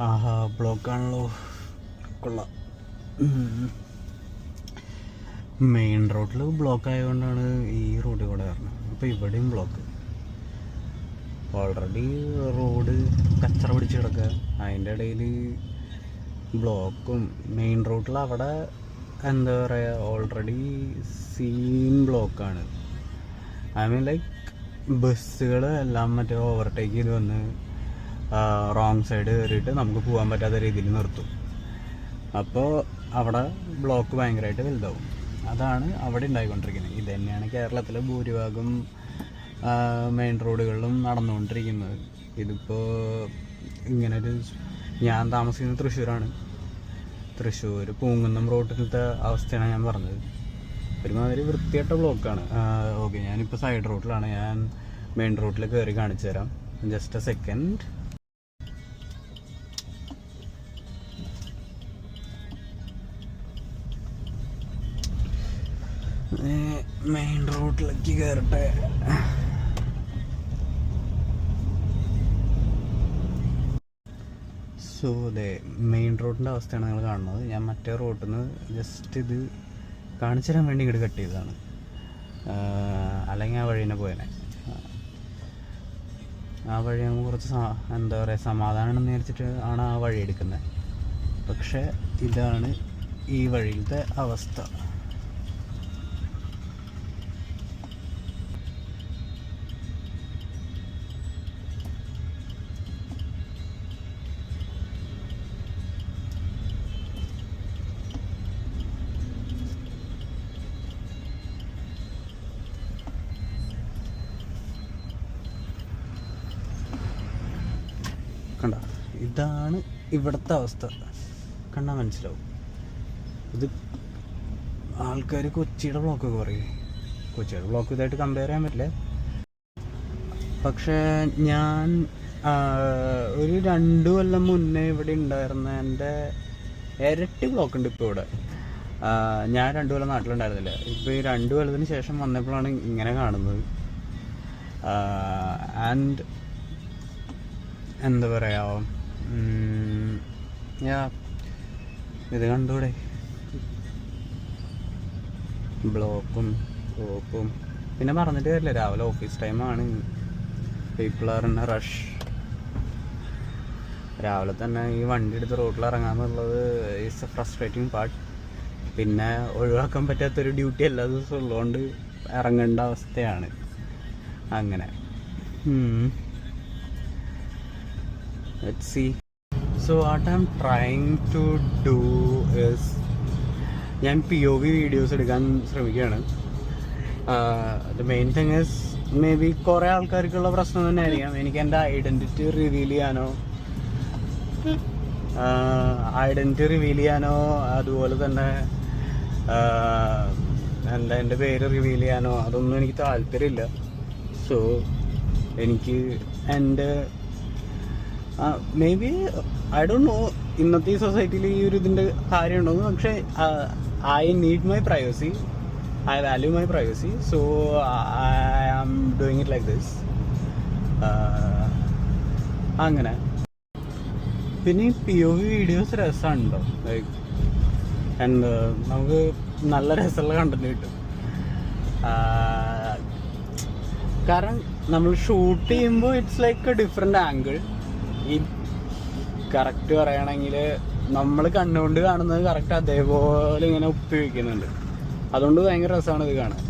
ആഹാ, ബ്ലോക്കാണല്ലോ. കൊള്ളാം. മെയിൻ റോഡിൽ ബ്ലോക്ക് ആയതുകൊണ്ടാണ് ഈ റോഡിൽ കൂടെ വരണം. അപ്പോൾ ഇവിടെയും ബ്ലോക്ക്. ഓൾറെഡി റോഡ് കച്ചറ പിടിച്ച് കിടക്കുക, അതിൻ്റെ ഇടയിൽ ബ്ലോക്കും. മെയിൻ റോഡിൽ അവിടെ എന്താ പറയുക, ഓൾറെഡി സീൻ ബ്ലോക്കാണ്. ഐ മീൻ ലൈക്ക് ബസ്സുകൾ എല്ലാം മറ്റേ ഓവർടേക്ക് ചെയ്ത് വന്ന് റോങ് സൈഡ് കയറിയിട്ട് നമുക്ക് പോകാൻ പറ്റാത്ത രീതിയിൽ നിർത്തും. അപ്പോൾ അവിടെ ബ്ലോക്ക് ഭയങ്കരമായിട്ട് വലുതാവും. അതാണ് അവിടെ ഉണ്ടായിക്കൊണ്ടിരിക്കുന്നത്. ഇത് തന്നെയാണ് കേരളത്തിലെ ഭൂരിഭാഗം മെയിൻ റോഡുകളിലും നടന്നുകൊണ്ടിരിക്കുന്നത്. ഇതിപ്പോൾ ഇങ്ങനൊരു, ഞാൻ താമസിക്കുന്നത് തൃശ്ശൂരാണ്. തൃശ്ശൂർ പൂങ്കുന്നം റോഡിലത്തെ അവസ്ഥയാണ് ഞാൻ പറഞ്ഞത്. ഒരുമാതിരി വൃത്തിയായിട്ട ബ്ലോക്കാണ്. ഓക്കെ, ഞാനിപ്പോൾ സൈഡ് റോഡിലാണ്. ഞാൻ മെയിൻ റോഡിൽ കയറി കാണിച്ചു തരാം. Just A second. മെയിൻ റോഡിലേക്ക് കയറട്ടെ. സോ അതെ, മെയിൻ റോഡിൻ്റെ അവസ്ഥയാണ് നിങ്ങൾ കാണുന്നത്. ഞാൻ മറ്റേ റോഡിൽ നിന്ന് ജസ്റ്റ് ഇത് കാണിച്ചു തരാൻ വേണ്ടി ഇങ്ങോട്ട് കട്ട് ചെയ്തതാണ്. അല്ലെങ്കിൽ ആ വഴി തന്നെ പോയേനെ. ആ വഴി നമുക്ക് കുറച്ച് എന്താ പറയുക, സമാധാനം എന്ന് വിചാരിച്ചിട്ട് ആണ് ആ വഴി എടുക്കുന്നത്. പക്ഷേ ഇതാണ് ഈ വഴിയിലത്തെ അവസ്ഥ. കണ്ട, ഇതാണ് ഇവിടുത്തെ അവസ്ഥ. കണ്ടാൽ മനസ്സിലാവും. ഇത് ആൾക്കാർ കൊച്ചിയുടെ ബ്ലോക്കൊക്കെ പറയും. കൊച്ചിയുടെ ബ്ലോക്ക് ഇതായിട്ട് കമ്പയർ ചെയ്യാൻ പറ്റില്ല. പക്ഷേ ഞാൻ ഒരു 2 കൊല്ലം മുന്നേ ഇവിടെ ഉണ്ടായിരുന്ന എൻ്റെ ഇരട്ടി ബ്ലോക്ക് ഉണ്ട് ഇപ്പോൾ ഇവിടെ. ഞാൻ 2 കൊല്ലം നാട്ടിലുണ്ടായിരുന്നില്ല. ഇപ്പോൾ ഈ 2 കൊല്ലത്തിന് ശേഷം വന്നപ്പോഴാണ് ഇങ്ങനെ കാണുന്നത്. ആൻഡ് എന്താ പറയുക, ഇത് കണ്ടൂടെ, ബ്ലോക്കും ബ്ലോക്കും. പിന്നെ പറഞ്ഞിട്ട് കാര്യമില്ല, രാവിലെ ഓഫീസ് ടൈമാണ്. People are in A rush. രാവിലെ തന്നെ ഈ വണ്ടി എടുത്ത് റോഡിൽ ഇറങ്ങാന്നുള്ളത് ഈസ് എ ഫ്രസ്ട്രേറ്റിംഗ് പാർട്ട്. പിന്നെ ഒഴിവാക്കാൻ പറ്റാത്തൊരു ഡ്യൂട്ടി എല്ലാ ദിവസവും ഉള്ളതുകൊണ്ട് ഇറങ്ങേണ്ട അവസ്ഥയാണ്. അങ്ങനെ let's see. So what I'm trying to do is, ഞാൻ POV വീഡിയോസ് എടുക്കാൻ ശ്രമിക്കുകയാണ്. the main thing is, may be കുറേ ആൾക്കാർക്കുള്ള പ്രശ്നം തന്നെ ആയിരിക്കാം. എനിക്ക് എൻ്റെ ഐഡൻറ്റിറ്റി റിവീൽ ചെയ്യാനോ അതുപോലെ തന്നെ എൻ്റെ പേര് റിവീൽ ചെയ്യാനോ അതൊന്നും എനിക്ക് താല്പര്യമില്ല. സോ എനിക്ക് എൻ്റെ maybe, I don't know ഇന്നത്തെ ഈ സൊസൈറ്റിയിൽ ഈ ഒരു ഇതിൻ്റെ കാര്യമുണ്ടോന്ന്. പക്ഷേ I need my privacy, I value my privacy. So I am doing it like this. അങ്ങനെ. പിന്നെ ഈ POV വീഡിയോസ് രസമുണ്ടോ, ലൈക്ക് ആൻഡ് നമുക്ക് നല്ല രസമുള്ള കണ്ടന്റ് കിട്ടും. കാരണം നമ്മൾ ഷൂട്ട് ചെയ്യുമ്പോൾ it's like a different angle. ഈ കറക്റ്റ് പറയുകയാണെങ്കിൽ നമ്മൾ കണ്ണുകൊണ്ട് കാണുന്നത് കറക്റ്റ് അതേപോലെ ഇങ്ങനെ ഒപ്പി വയ്ക്കുന്നുണ്ട്. അതുകൊണ്ട് ഭയങ്കര രസമാണ് ഇത് കാണാൻ.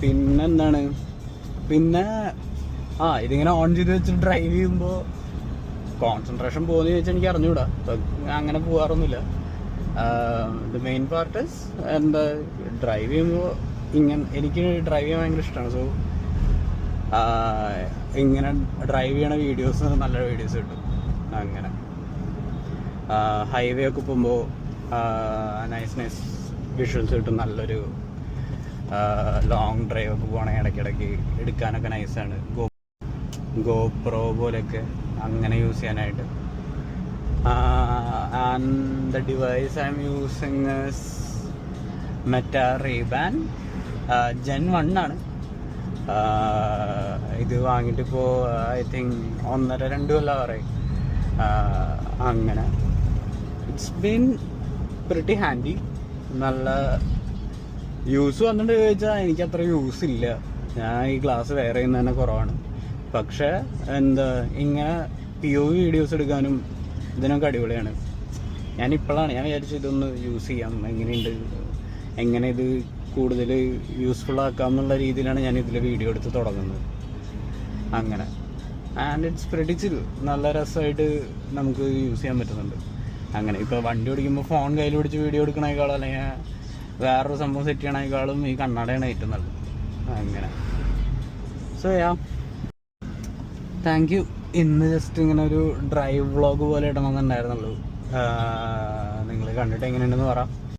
പിന്നെന്താണ്, പിന്നെ ഇതിങ്ങനെ ഓൺ ചെയ്ത് വെച്ചിട്ട് ഡ്രൈവ് ചെയ്യുമ്പോൾ കോൺസെൻട്രേഷൻ പോകുന്നത് ചോദിച്ചാൽ എനിക്ക് അറിഞ്ഞുകൂടാ. അങ്ങനെ പോകാറൊന്നുമില്ല. ദ മെയിൻ പാർട്ട് ഇസ് എന്താ, ഡ്രൈവ് ചെയ്യുമ്പോൾ എനിക്ക് ഡ്രൈവ് ചെയ്യാൻ ഭയങ്കര ഇഷ്ടമാണ്. സോ ഇങ്ങനെ ഡ്രൈവ് ചെയ്യണ വീഡിയോസ്, നല്ല വീഡിയോസ് കിട്ടും. അങ്ങനെ ഹൈവേ ഒക്കെ പോകുമ്പോൾ നൈസ് വിഷ്വൽസ് കിട്ടും. നല്ലൊരു ലോങ് ഡ്രൈവ് ഒക്കെ പോകണമെങ്കിൽ ഇടയ്ക്കിടയ്ക്ക് എടുക്കാനൊക്കെ നൈസാണ്. ഗോപ്രോ പോലെയൊക്കെ അങ്ങനെ യൂസ് ചെയ്യാനായിട്ട്. And the device I'm using Meta Ray-Ban Gen 1 ആണ്. ഇത് വാങ്ങിയിട്ടിപ്പോൾ ഐ തിങ്ക് 1.5-2 കൊല്ലം പറയും. അങ്ങനെ ഇറ്റ്സ് ബീൻ പ്രിറ്റി ഹാൻഡി. നല്ല യൂസ് വന്നിട്ട് ചോദിച്ചാൽ എനിക്ക് അത്ര യൂസ് ഇല്ല. ഞാൻ ഈ ഗ്ലാസ് വെയർ ചെയ്യുന്നത് തന്നെ കുറവാണ്. പക്ഷേ ഇങ്ങനെ POV വീഡിയോസ് എടുക്കാനും ഇതിനൊക്കെ അടിപൊളിയാണ്. ഞാൻ വിചാരിച്ചു ഇതൊന്ന് യൂസ് ചെയ്യാം, എങ്ങനെ ഇത് കൂടുതൽ യൂസ്ഫുൾ ആക്കാം എന്നുള്ള രീതിയിലാണ് ഞാൻ ഇതിൽ വീഡിയോ എടുത്ത് തുടങ്ങുന്നത്. അങ്ങനെ ആൻഡ് ഇറ്റ്സ് പ്രിറ്റി ചിൽ. നല്ല രസമായിട്ട് നമുക്ക് യൂസ് ചെയ്യാൻ പറ്റുന്നുണ്ട്. അങ്ങനെ ഇപ്പോൾ വണ്ടി ഓടിക്കുമ്പോൾ ഫോൺ കയ്യിൽ പിടിച്ച് വീഡിയോ എടുക്കണേക്കാളും അല്ലെങ്കിൽ വേറൊരു സംഭവം സെറ്റ് ചെയ്യണേക്കാളും ഈ കണ്ണടയാണ് ഏറ്റവും നല്ലത്. അങ്ങനെ സോ താങ്ക് യു. ഇന്ന് ജസ്റ്റ് ഇങ്ങനെ ഒരു ഡ്രൈവ് വ്ളോഗ് പോലെ ഇടണമെന്നുണ്ടായിരുന്നുള്ളൂ. നിങ്ങൾ കണ്ടിട്ട് എങ്ങനെയുണ്ടെന്ന് പറ.